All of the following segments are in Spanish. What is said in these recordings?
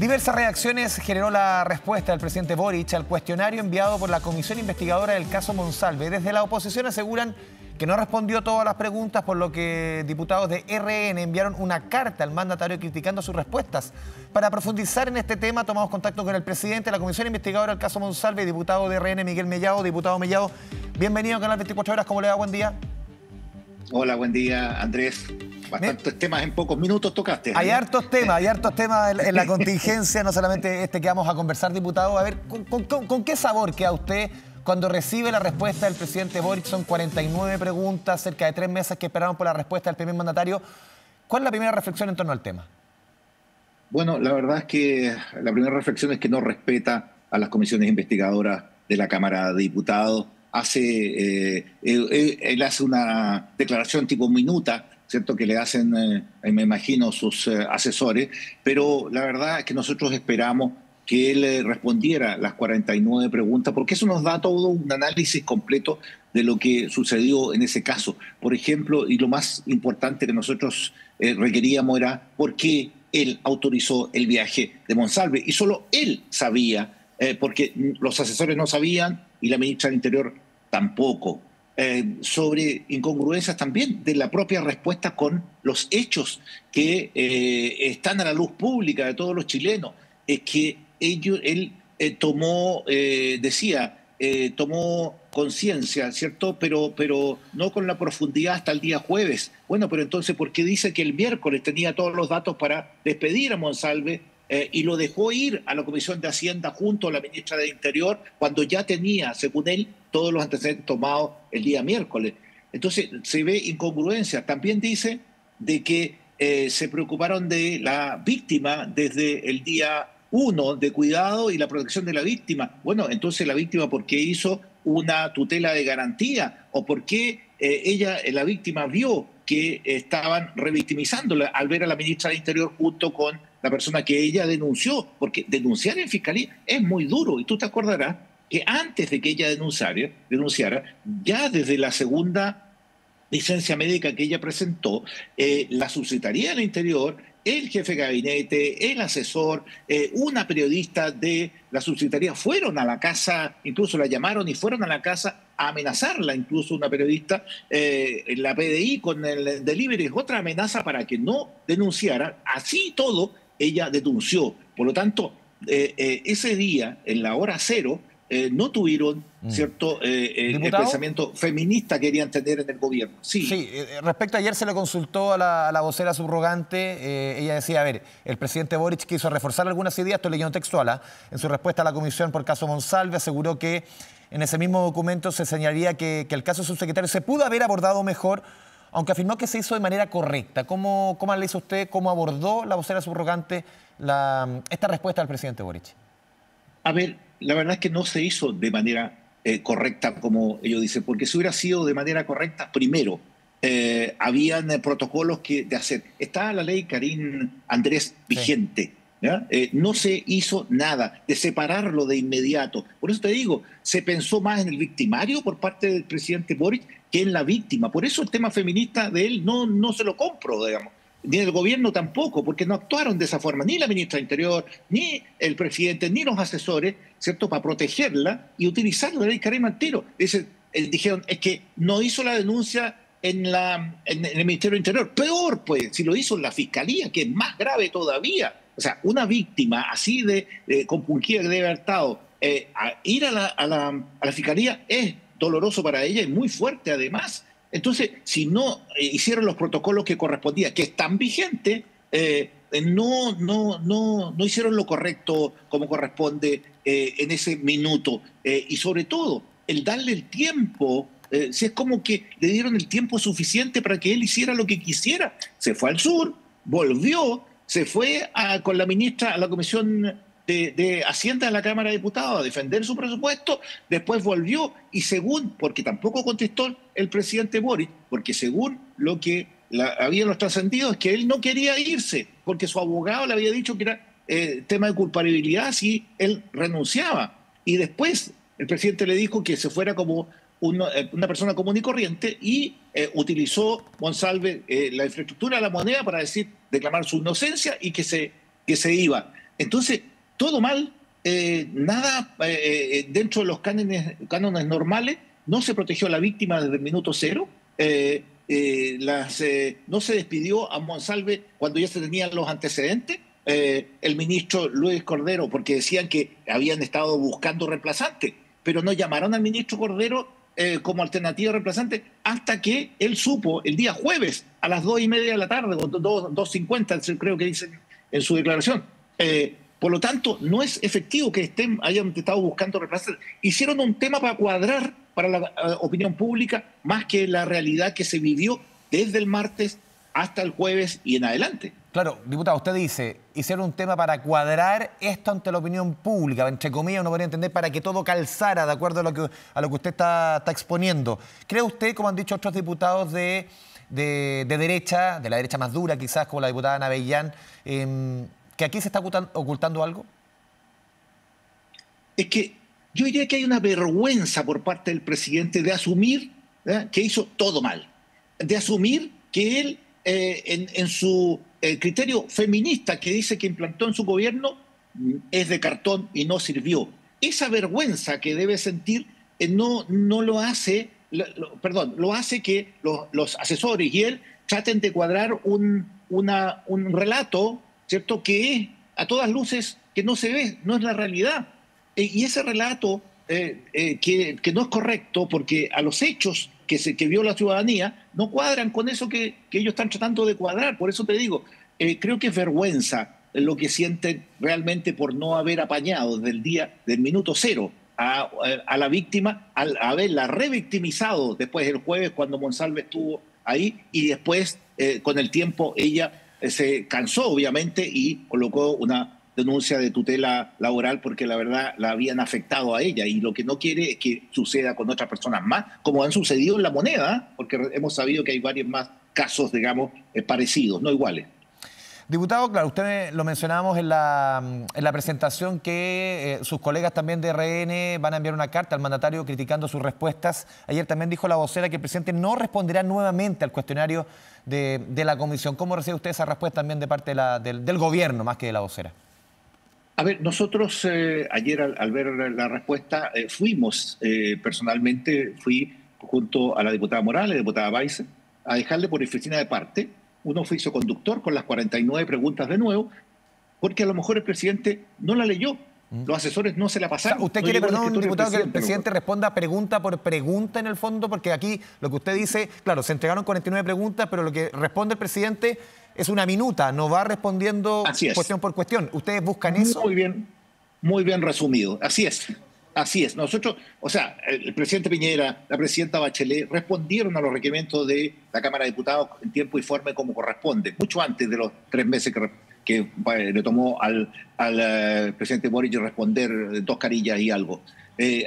Diversas reacciones generó la respuesta del presidente Boric al cuestionario enviado por la comisión investigadora del caso Monsalve. Desde la oposición aseguran que no respondió todas las preguntas, por lo que diputados de RN enviaron una carta al mandatario criticando sus respuestas. Para profundizar en este tema, tomamos contacto con el presidente de la comisión investigadora del caso Monsalve, diputado de RN, Miguel Mellado. Diputado Mellado, bienvenido a Canal 24 Horas. ¿Cómo le va? Buen día. Hola, buen día, Andrés. Bastantes temas en pocos minutos tocaste. Hay hartos temas en la contingencia, no solamente este que vamos a conversar, diputado. A ver, ¿con qué sabor queda usted cuando recibe la respuesta del presidente Boric? Son 49 preguntas, cerca de 3 meses que esperaron por la respuesta del primer mandatario. ¿Cuál es la primera reflexión en torno al tema? Bueno, la verdad es que la primera reflexión es que no respeta a las comisiones investigadoras de la Cámara de Diputados. Él hace una declaración tipo minuta, ¿cierto?, que le hacen, me imagino, sus asesores, pero la verdad es que nosotros esperamos que él respondiera las 49 preguntas, porque eso nos da todo un análisis completo de lo que sucedió en ese caso. Por ejemplo, y lo más importante que nosotros requeríamos era por qué él autorizó el viaje de Monsalve, y solo él sabía, porque los asesores no sabían y la ministra del Interior tampoco. Sobre incongruencias también de la propia respuesta con los hechos que están a la luz pública de todos los chilenos. Es que él tomó conciencia, ¿cierto? Pero no con la profundidad hasta el día jueves. Bueno, pero entonces, ¿por qué dice que el miércoles tenía todos los datos para despedir a Monsalve y lo dejó ir a la Comisión de Hacienda junto a la ministra de Interior cuando ya tenía, según él, todos los antecedentes tomados el día miércoles? Entonces se ve incongruencia. También dice de que se preocuparon de la víctima desde el día 1, de cuidado y la protección de la víctima. Bueno, entonces la víctima, ¿por qué hizo una tutela de garantía? ¿O por qué la víctima vio que estaban revictimizándola al ver a la ministra de Interior junto con la persona que ella denunció? Porque denunciar en fiscalía es muy duro, y tú te acordarás que antes de que ella denunciara, ya desde la segunda licencia médica que ella presentó, la Subsecretaría del Interior, el jefe de gabinete, el asesor, una periodista de la Subsecretaría fueron a la casa, incluso la llamaron y fueron a la casa a amenazarla, incluso una periodista, la PDI con el delivery es otra amenaza para que no denunciara. Así todo, ella denunció. Por lo tanto, ese día, en la hora cero, no tuvieron cierto el pensamiento feminista que querían tener en el gobierno. Sí, respecto a ayer se le consultó a la vocera subrogante, ella decía, a ver, el presidente Boric quiso reforzar algunas ideas, estoy leyendo textual, en su respuesta a la comisión por caso Monsalve, aseguró que en ese mismo documento se señalaría que el caso subsecretario se pudo haber abordado mejor, aunque afirmó que se hizo de manera correcta. ¿Cómo analiza usted cómo abordó la vocera subrogante esta respuesta del presidente Boric? A ver, la verdad es que no se hizo de manera correcta, como ellos dicen, porque si hubiera sido de manera correcta, primero, habían protocolos de hacer. Está la ley Karim Andrés vigente. ¿Ya? No se hizo nada de separarlo de inmediato. Por eso te digo, se pensó más en el victimario por parte del presidente Boric que en la víctima. Por eso el tema feminista de él no se lo compro, digamos. Ni el gobierno tampoco, porque no actuaron de esa forma, ni la ministra de Interior, ni el presidente, ni los asesores, ¿cierto?, para protegerla y utilizar la ley Karim al tiro. Dijeron, es que no hizo la denuncia en el Ministerio de Interior. Peor, pues, si lo hizo en la Fiscalía, que es más grave todavía. O sea, una víctima así de compungida que debe haber estado, ir a la Fiscalía es doloroso para ella y muy fuerte además. Entonces, si no hicieron los protocolos que correspondían, que están vigentes, no hicieron lo correcto como corresponde en ese minuto. Y sobre todo, el darle el tiempo, si es como que le dieron el tiempo suficiente para que él hiciera lo que quisiera. Se fue al sur, volvió, se fue con la ministra a la Comisión de Hacienda de la Cámara de Diputados a defender su presupuesto, después volvió y porque tampoco contestó el presidente Boric, porque según lo que había los trascendidos es que él no quería irse, porque su abogado le había dicho que era tema de culpabilidad si él renunciaba. Y después el presidente le dijo que se fuera como una persona común y corriente y utilizó Monsalve la infraestructura de la moneda para declamar su inocencia y que se iba. Entonces, todo mal, nada dentro de los cánones normales, no se protegió a la víctima desde el minuto cero, no se despidió a Monsalve cuando ya se tenían los antecedentes. El ministro Luis Cordero, porque decían que habían estado buscando reemplazante, pero no llamaron al ministro Cordero como alternativa reemplazante hasta que él supo el día jueves a las 2:30 de la tarde, o 2:50 creo que dicen en su declaración. Por lo tanto, no es efectivo que hayan estado buscando reemplazantes. Hicieron un tema para cuadrar para la opinión pública más que la realidad que se vivió desde el martes hasta el jueves y en adelante. Claro, diputado, usted dice, hicieron un tema para cuadrar esto ante la opinión pública, entre comillas uno podría entender, para que todo calzara de acuerdo a lo que usted está exponiendo. ¿Cree usted, como han dicho otros diputados de derecha, de la derecha más dura quizás, como la diputada Ana Bellán, que aquí se está ocultando algo? Es que yo diría que hay una vergüenza por parte del presidente de asumir que hizo todo mal, de asumir que él, en su criterio feminista que dice que implantó en su gobierno, es de cartón y no sirvió. Esa vergüenza que debe sentir no lo hace, lo hace que los asesores y él traten de cuadrar un relato, ¿cierto?, que es a todas luces que no se ve, no es la realidad. Y ese relato que no es correcto porque a los hechos que vio la ciudadanía no cuadran con eso que ellos están tratando de cuadrar. Por eso te digo, creo que es vergüenza lo que sienten realmente por no haber apañado del minuto cero a la víctima, al haberla revictimizado después el jueves cuando Monsalve estuvo ahí y después con el tiempo ella se cansó obviamente y colocó una denuncia de tutela laboral porque la verdad la habían afectado a ella y lo que no quiere es que suceda con otras personas más, como han sucedido en La Moneda, porque hemos sabido que hay varios más casos, digamos, parecidos, no iguales. Diputado, claro, usted lo mencionábamos en la presentación que sus colegas también de RN van a enviar una carta al mandatario criticando sus respuestas. Ayer también dijo la vocera que el presidente no responderá nuevamente al cuestionario de la comisión. ¿Cómo recibe usted esa respuesta también de parte del gobierno más que de la vocera? A ver, nosotros ayer al ver la respuesta fuimos personalmente, fui junto a la diputada Morales, la diputada Baize, a dejarle por oficina de parte un oficio conductor con las 49 preguntas de nuevo, porque a lo mejor el presidente no la leyó. Los asesores no se la pasaron. O sea, ¿usted quiere, perdón, diputado, que el presidente responda pregunta por pregunta en el fondo? Porque aquí lo que usted dice, claro, se entregaron 49 preguntas, pero lo que responde el presidente es una minuta, no va respondiendo cuestión por cuestión. ¿Ustedes buscan eso? Muy bien resumido. Así es. Así es. Nosotros, o sea, el presidente Piñera, la presidenta Bachelet respondieron a los requerimientos de la Cámara de Diputados en tiempo y forma como corresponde, mucho antes de los 3 meses que le tomó al presidente Boric responder 2 carillas y algo.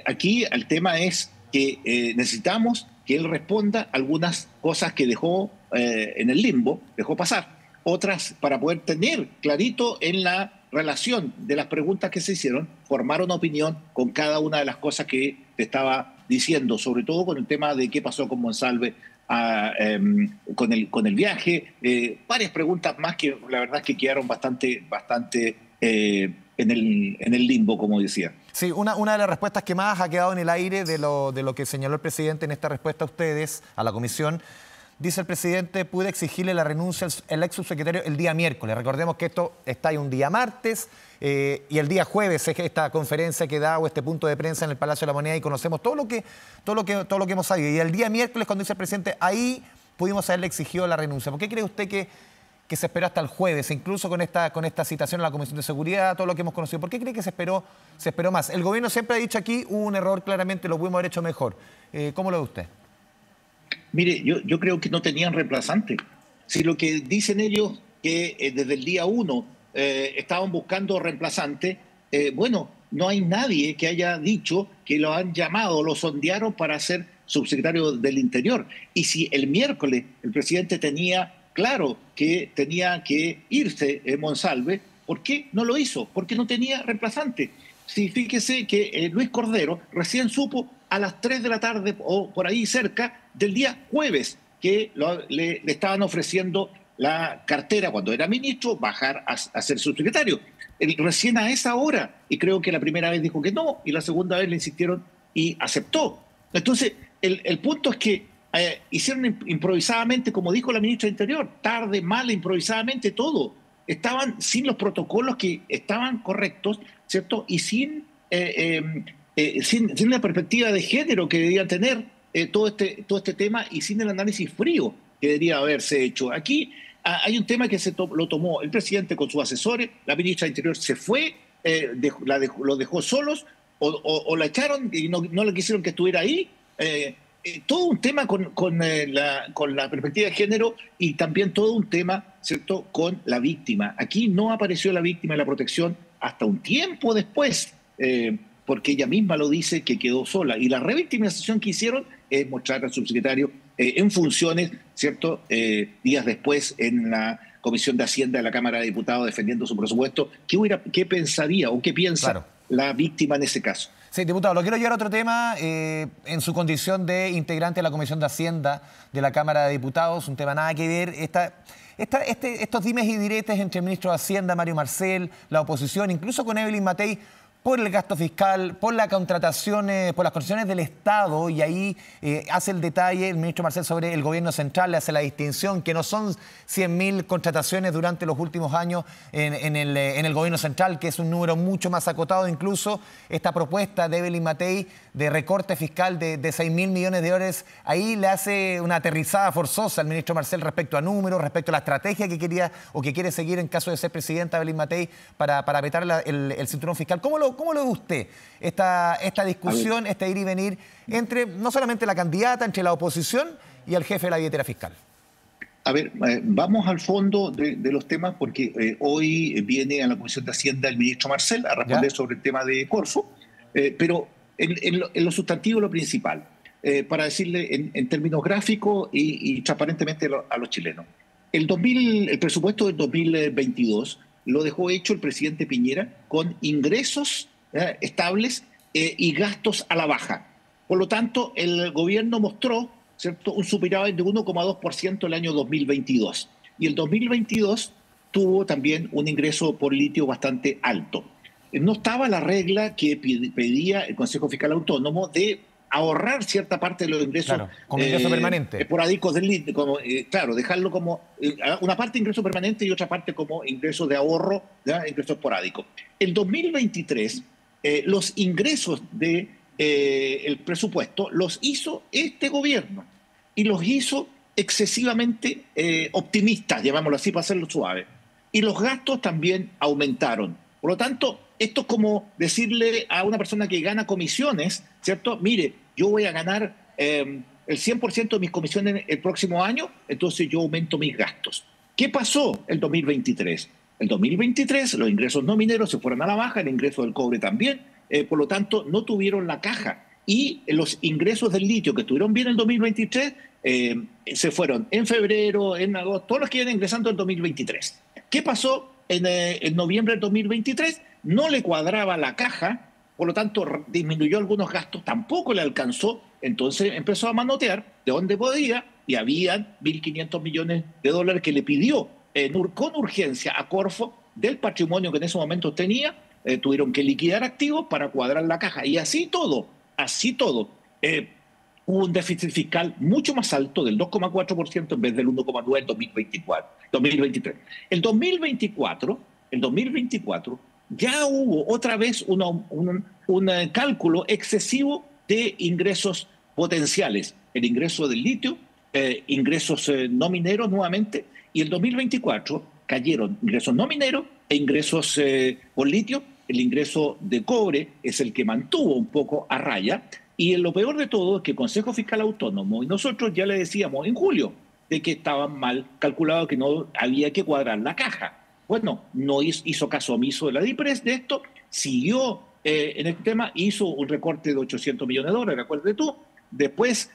Aquí el tema es que necesitamos que él responda algunas cosas que dejó en el limbo, dejó pasar, otras para poder tener clarito en la relación de las preguntas que se hicieron, formar una opinión con cada una de las cosas que te estaba diciendo, sobre todo con el tema de qué pasó con Monsalve, con el viaje, varias preguntas más que la verdad es que quedaron bastante en el limbo, como decía. Sí, una de las respuestas que más ha quedado en el aire de lo que señaló el presidente en esta respuesta a ustedes, a la comisión, dice el presidente, pude exigirle la renuncia al ex subsecretario el día miércoles. Recordemos que esto está ahí un día martes y el día jueves es esta conferencia que da o este punto de prensa en el Palacio de la Moneda y conocemos todo lo que hemos sabido. Y el día miércoles, cuando dice el presidente, ahí pudimos haberle exigido la renuncia. ¿Por qué cree usted que se esperó hasta el jueves, incluso con esta citación a la Comisión de Seguridad, todo lo que hemos conocido? ¿Por qué cree que se esperó más? El gobierno siempre ha dicho aquí, hubo un error, claramente lo pudimos haber hecho mejor. ¿Cómo lo ve usted? Mire, yo creo que no tenían reemplazante. Si lo que dicen ellos que desde el día 1 estaban buscando reemplazante, bueno, no hay nadie que haya dicho que lo han llamado, lo sondearon para ser subsecretario del Interior. Y si el miércoles el presidente tenía claro que tenía que irse Monsalve, ¿por qué no lo hizo? Porque no tenía reemplazante. Sí, fíjese que Luis Cordero recién supo a las 3 de la tarde o por ahí cerca del día jueves que le estaban ofreciendo la cartera cuando era ministro, bajar a ser subsecretario. recién a esa hora. Y creo que la primera vez dijo que no, y la segunda vez le insistieron y aceptó. Entonces, el punto es que hicieron improvisadamente, como dijo la ministra del Interior, tarde, mal, improvisadamente todo. Estaban sin los protocolos que estaban correctos, ¿cierto? Y sin la perspectiva de género que debía tener todo este tema, y sin el análisis frío que debería haberse hecho. Aquí hay un tema que lo tomó el presidente con sus asesores, la ministra del Interior se fue, los dejó solos, o la echaron y no le quisieron que estuviera ahí. Todo un tema con la perspectiva de género, y también todo un tema, ¿cierto?, con la víctima. Aquí no apareció la víctima de la protección hasta un tiempo después, porque ella misma lo dice, que quedó sola. Y la revictimización que hicieron es mostrar al subsecretario en funciones, ¿cierto?, días después en la Comisión de Hacienda de la Cámara de Diputados defendiendo su presupuesto. ¿Qué pensaría o qué piensa la víctima en ese caso? Sí, diputado, lo quiero llevar a otro tema, en su condición de integrante de la Comisión de Hacienda de la Cámara de Diputados, un tema nada que ver, estos dimes y diretes entre el ministro de Hacienda, Mario Marcel, la oposición, incluso con Evelyn Matei, por el gasto fiscal, por las contrataciones, por las concesiones del Estado, y ahí hace el detalle el ministro Marcel sobre el gobierno central, le hace la distinción que no son 100.000 contrataciones durante los últimos años en el gobierno central, que es un número mucho más acotado. Incluso esta propuesta de Evelyn Matei de recorte fiscal de 6.000 millones de dólares, ahí le hace una aterrizada forzosa al ministro Marcel respecto a números, respecto a la estrategia que quería o que quiere seguir en caso de ser presidenta Evelyn Matei para apretar el cinturón fiscal. ¿Cómo lo ve usted, esta discusión, este ir y venir entre no solamente la candidata, entre la oposición y el jefe de la billetera fiscal? A ver, vamos al fondo de los temas, porque hoy viene a la Comisión de Hacienda el ministro Marcel a responder sobre el tema de Corfo, pero en lo sustantivo, lo principal, para decirle en términos gráficos y transparentemente a los chilenos. El presupuesto del 2022 lo dejó hecho el presidente Piñera con ingresos estables y gastos a la baja. Por lo tanto, el gobierno mostró, ¿cierto?, un superávit de 1,2% el año 2022. Y el 2022 tuvo también un ingreso por litio bastante alto. No estaba la regla que pedía el Consejo Fiscal Autónomo de ahorrar cierta parte de los ingresos, como ingreso permanente, esporádicos del litio, dejarlo como una parte de ingreso permanente y otra parte como ingreso de ahorro, ingreso esporádico. El 2023, los ingresos del presupuesto los hizo este gobierno, y los hizo excesivamente optimistas, llamémoslo así para hacerlo suave. Y los gastos también aumentaron. Por lo tanto, esto es como decirle a una persona que gana comisiones, ¿cierto? Mire, yo voy a ganar el 100% de mis comisiones el próximo año, entonces yo aumento mis gastos. ¿Qué pasó el 2023? El 2023 los ingresos no mineros se fueron a la baja, el ingreso del cobre también, por lo tanto no tuvieron la caja. Y los ingresos del litio que estuvieron bien en el 2023 se fueron en febrero, en agosto, todos los que iban ingresando en 2023. ¿Qué pasó en noviembre del 2023? No le cuadraba la caja, por lo tanto disminuyó algunos gastos, tampoco le alcanzó, entonces empezó a manotear de donde podía, y habían 1.500 millones de dólares que le pidió con urgencia a Corfo del patrimonio que en ese momento tenía. Tuvieron que liquidar activos para cuadrar la caja, y así todo. Hubo un déficit fiscal mucho más alto, del 2,4% en vez del 1,9% en 2023. El 2024 ya hubo otra vez un cálculo excesivo de ingresos potenciales. El ingreso del litio, ingresos no mineros nuevamente, y el 2024 cayeron ingresos no mineros e ingresos por litio. El ingreso de cobre es el que mantuvo un poco a raya, y lo peor de todo es que el Consejo Fiscal Autónomo y nosotros ya le decíamos en julio de que estaban mal calculados, que no había que cuadrar la caja. Bueno, no hizo caso omiso de la DIPRES de esto, siguió en el tema, hizo un recorte de 800 millones de dólares, recuerdes tú. Después,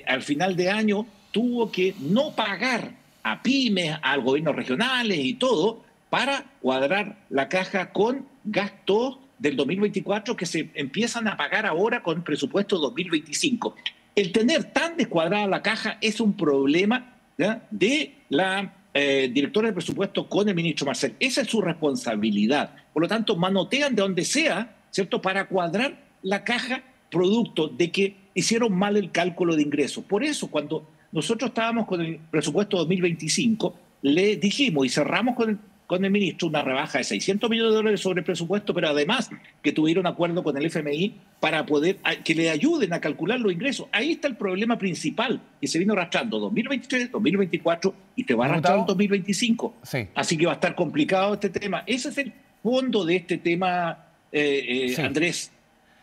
al final de año, tuvo que no pagar a pymes, a gobiernos regionales y todo, para cuadrar la caja con gastos del 2024 que se empiezan a pagar ahora con presupuesto 2025. El tener tan descuadrada la caja es un problema, ¿ya?, de la directores de presupuesto con el ministro Marcel. Esa es su responsabilidad. Por lo tanto, manotean de donde sea, ¿cierto?, para cuadrar la caja producto de que hicieron mal el cálculo de ingresos. Por eso, cuando nosotros estábamos con el presupuesto 2025, le dijimos y cerramos con el ministro una rebaja de 600 millones de dólares sobre el presupuesto, pero además que tuvieron acuerdo con el FMI para poder que le ayuden a calcular los ingresos. Ahí está el problema principal que se vino arrastrando 2023, 2024 y te va a arrastrar en 2025. Sí. Así que va a estar complicado este tema. Ese es el fondo de este tema, sí. Andrés.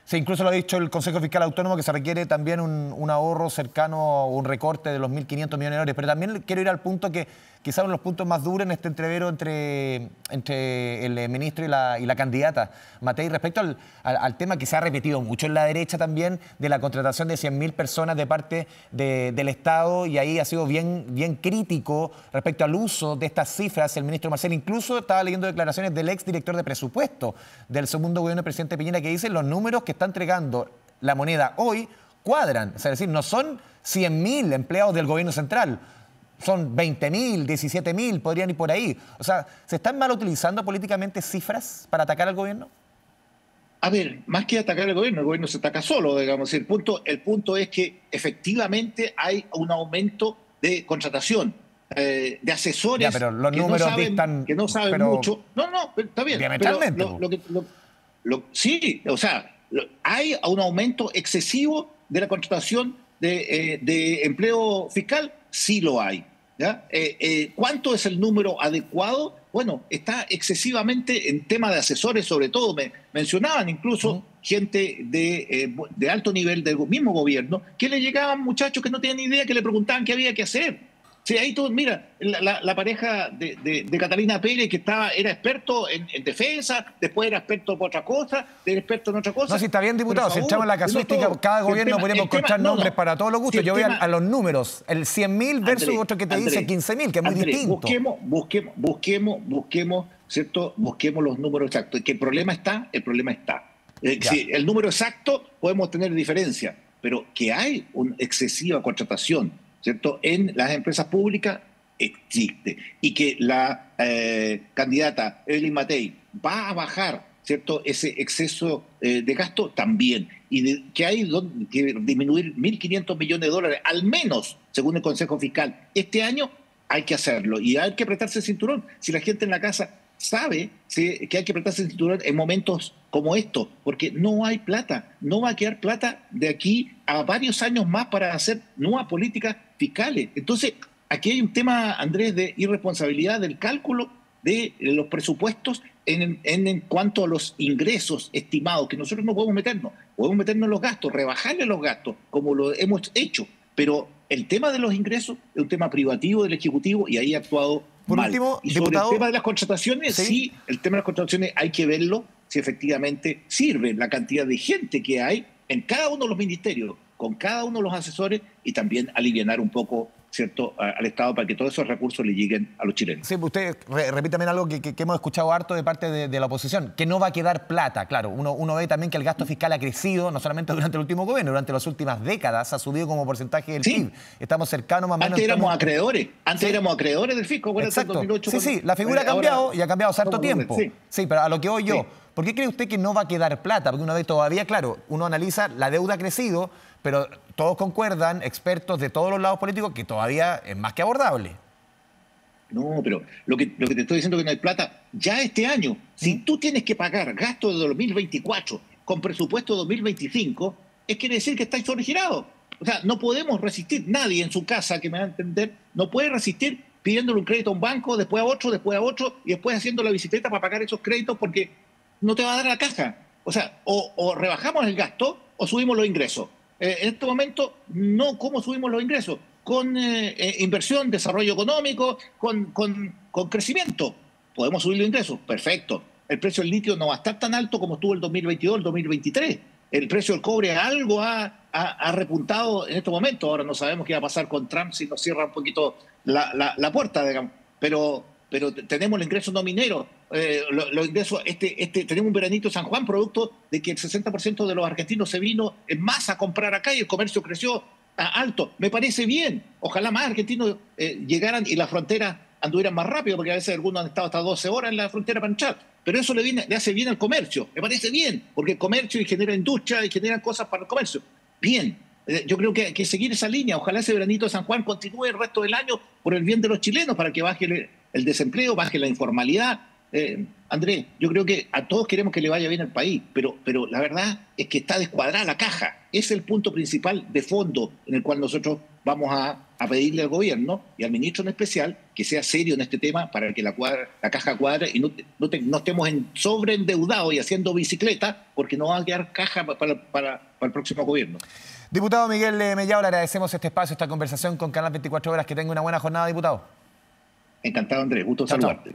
Sí, incluso lo ha dicho el Consejo Fiscal Autónomo que se requiere también un ahorro cercano a un recorte de los 1.500 millones de dólares. Pero también quiero ir al punto que quizás uno de los puntos más duros en este entrevero entre el ministro y la candidata Matei respecto al tema que se ha repetido mucho en la derecha también de la contratación de 100.000 personas de parte del Estado, y ahí ha sido bien crítico respecto al uso de estas cifras el ministro Marcel. Incluso estaba leyendo declaraciones del exdirector de presupuesto del segundo gobierno del presidente Piñera que dice los números que está entregando la moneda hoy cuadran, es decir, no son 100.000 empleados del gobierno central, son 20.000, 17.000, podrían ir por ahí. O sea, ¿se están mal utilizando políticamente cifras para atacar al gobierno? A ver, más que atacar al gobierno, el gobierno se ataca solo, digamos. El punto es que efectivamente hay un aumento de contratación, de asesores, ya, pero los que números que no saben mucho. No, está bien. Diametralmente. Sí, o sea, hay un aumento excesivo de la contratación de empleo fiscal, sí lo hay. ¿Ya? ¿Cuánto es el número adecuado? Bueno, está excesivamente en tema de asesores, sobre todo. Me mencionaban incluso gente de alto nivel del mismo gobierno, que le llegaban muchachos que no tenían ni idea, que le preguntaban qué había que hacer. Sí, ahí todo, mira, la pareja de Catalina Pérez, que era experto en defensa, después era experto por otra cosa, era experto en otra cosa. No, si está bien, diputado, si echamos la casuística, cada gobierno podríamos encontrar nombres para todos los gustos. Yo voy a los números, el 100.000 versus otro que te dice 15.000, que es muy distinto. Busquemos, ¿cierto? Busquemos los números exactos. ¿Que el problema está? El problema está. Si el número exacto podemos tener diferencia, pero que hay una excesiva contratación, ¿cierto?, en las empresas públicas existe. Y que la candidata Evelyn Matei va a bajar, ¿cierto?, ese exceso de gasto también. Y que hay que disminuir 1.500 millones de dólares, al menos, según el Consejo Fiscal, este año, hay que hacerlo. Y hay que apretarse el cinturón. Si la gente en la casa sabe que hay que apretarse el cinturón en momentos como estos, porque no hay plata, no va a quedar plata de aquí a varios años más para hacer nuevas políticas fiscales. Entonces, aquí hay un tema, Andrés, de irresponsabilidad del cálculo de los presupuestos en cuanto a los ingresos estimados, que nosotros no podemos meternos en los gastos, rebajarle los gastos, como lo hemos hecho, pero el tema de los ingresos es un tema privativo del Ejecutivo y ahí ha actuado por mal. último, y sobre diputado, el tema de las contrataciones, sí, el tema de las contrataciones hay que verlo si efectivamente sirve la cantidad de gente que hay en cada uno de los ministerios, con cada uno de los asesores, y también alivianar un poco, ¿cierto?, al Estado para que todos esos recursos le lleguen a los chilenos. Sí, usted repite también algo que hemos escuchado harto de parte de la oposición, que no va a quedar plata. Claro, uno ve también que el gasto fiscal ha crecido, no solamente durante el último gobierno, durante las últimas décadas ha subido como porcentaje del PIB. Estamos cercanos más o menos. Antes éramos acreedores del fisco. Exacto. 2008, sí, la figura ha cambiado y ha cambiado hace harto tiempo. Sí, pero a lo que voy yo, ¿por qué cree usted que no va a quedar plata? Porque uno ve todavía, claro, uno analiza, la deuda ha crecido, pero todos concuerdan, expertos de todos los lados políticos, que todavía es más que abordable. No, pero lo que te estoy diciendo es que no hay plata. Ya este año, si tú tienes que pagar gastos de 2024 con presupuesto de 2025, quiere decir que estáis sobregirados. O sea, no podemos resistir, nadie en su casa, que me va a entender, no puede resistir pidiéndole un crédito a un banco, después a otro, y después haciendo la bicicleta para pagar esos créditos porque no te va a dar la caja. O sea, o rebajamos el gasto o subimos los ingresos. En este momento, no, ¿cómo subimos los ingresos? Con inversión, desarrollo económico, con crecimiento. Podemos subir los ingresos, perfecto. El precio del litio no va a estar tan alto como estuvo el 2022, el 2023. El precio del cobre algo ha repuntado en estos momentos. Ahora no sabemos qué va a pasar con Trump si nos cierra un poquito la puerta, digamos. Pero tenemos el ingreso no minero. Los ingresos, tenemos un veranito San Juan, producto de que el 60% de los argentinos se vino en masa a comprar acá y el comercio creció alto. Me parece bien. Ojalá más argentinos llegaran y la frontera anduvieran más rápido, porque a veces algunos han estado hasta 12 horas en la frontera para entrar. Pero eso le hace bien al comercio, me parece bien, porque el comercio genera industria y genera cosas para el comercio. Bien, yo creo que hay que seguir esa línea. Ojalá ese veranito de San Juan continúe el resto del año por el bien de los chilenos, para que baje el desempleo, baje la informalidad. Andrés, yo creo que a todos queremos que le vaya bien al país, pero la verdad es que está descuadrada la caja. Es el punto principal de fondo en el cual nosotros vamos a pedirle al gobierno y al ministro en especial que sea serio en este tema para que la caja cuadre y no estemos sobreendeudados y haciendo bicicleta, porque no va a quedar caja para el próximo gobierno. Diputado Miguel Mellado, le agradecemos este espacio, esta conversación con Canal 24 Horas. Que tenga una buena jornada, diputado. Encantado, Andrés. Gusto saludarte.